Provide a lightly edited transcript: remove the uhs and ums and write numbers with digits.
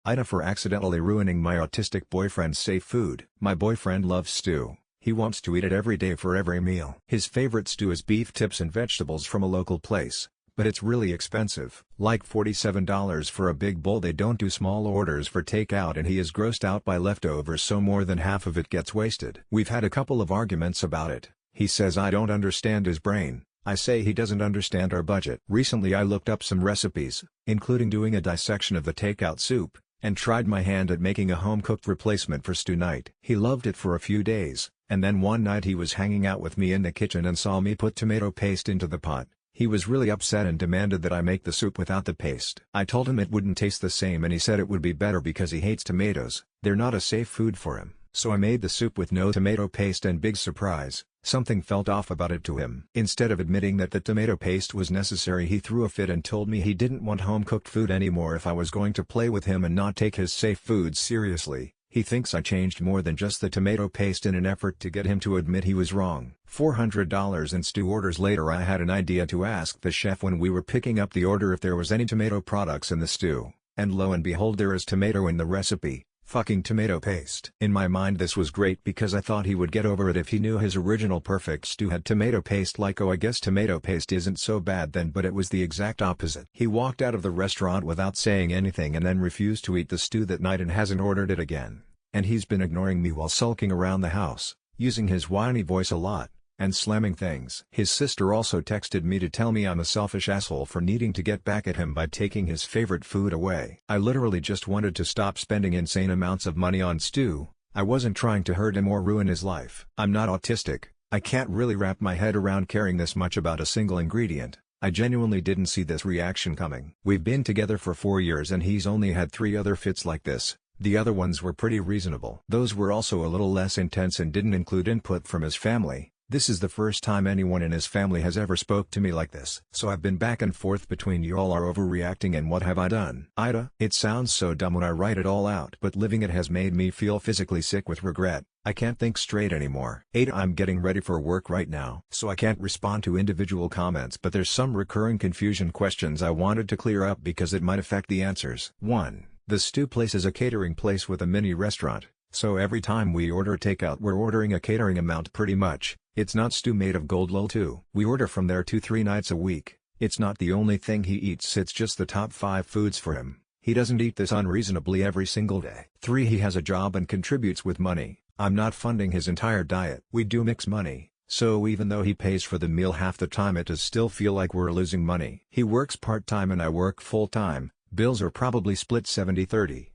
AITA for accidentally ruining my autistic boyfriend's safe food. My boyfriend loves stew. He wants to eat it every day for every meal. His favorite stew is beef tips and vegetables from a local place, but it's really expensive. Like $47 for a big bowl. They don't do small orders for takeout and he is grossed out by leftovers, so more than half of it gets wasted. We've had a couple of arguments about it. He says I don't understand his brain. I say he doesn't understand our budget. Recently I looked up some recipes, including doing a dissection of the takeout soup, and tried my hand at making a home-cooked replacement for stew night. He loved it for a few days, and then one night he was hanging out with me in the kitchen and saw me put tomato paste into the pot. He was really upset and demanded that I make the soup without the paste. I told him it wouldn't taste the same and he said it would be better because he hates tomatoes. They're not a safe food for him. So I made the soup with no tomato paste and big surprise, something felt off about it to him. Instead of admitting that the tomato paste was necessary, he threw a fit and told me he didn't want home-cooked food anymore if I was going to play with him and not take his safe food seriously. He thinks I changed more than just the tomato paste in an effort to get him to admit he was wrong. $400 in stew orders later, I had an idea to ask the chef when we were picking up the order if there was any tomato products in the stew, and lo and behold there is tomato in the recipe. Fucking tomato paste. In my mind this was great because I thought he would get over it if he knew his original perfect stew had tomato paste. Like, oh, I guess tomato paste isn't so bad then, but it was the exact opposite. He walked out of the restaurant without saying anything and then refused to eat the stew that night and hasn't ordered it again. And he's been ignoring me while sulking around the house, using his whiny voice a lot, and slamming things. His sister also texted me to tell me I'm a selfish asshole for needing to get back at him by taking his favorite food away. I literally just wanted to stop spending insane amounts of money on stew. I wasn't trying to hurt him or ruin his life. I'm not autistic. I can't really wrap my head around caring this much about a single ingredient. I genuinely didn't see this reaction coming. We've been together for 4 years and he's only had 3 other fits like this. The other ones were pretty reasonable. Those were also a little less intense and didn't include input from his family. This is the first time anyone in his family has ever spoke to me like this. So I've been back and forth between y'all are overreacting and what have I done. AITA. It sounds so dumb when I write it all out, but living it has made me feel physically sick with regret. I can't think straight anymore. AITA. I'm getting ready for work right now, so I can't respond to individual comments, but there's some recurring confusion questions I wanted to clear up because it might affect the answers. 1. The stew place is a catering place with a mini restaurant, so every time we order takeout we're ordering a catering amount pretty much. It's not stew made of gold. Lol. 2. We order from there 2-3 nights a week. It's not the only thing he eats, it's just the top 5 foods for him. He doesn't eat this unreasonably every single day. 3. He has a job and contributes with money. I'm not funding his entire diet. We do mix money, so even though he pays for the meal half the time it does still feel like we're losing money. He works part-time and I work full-time. Bills are probably split 70-30.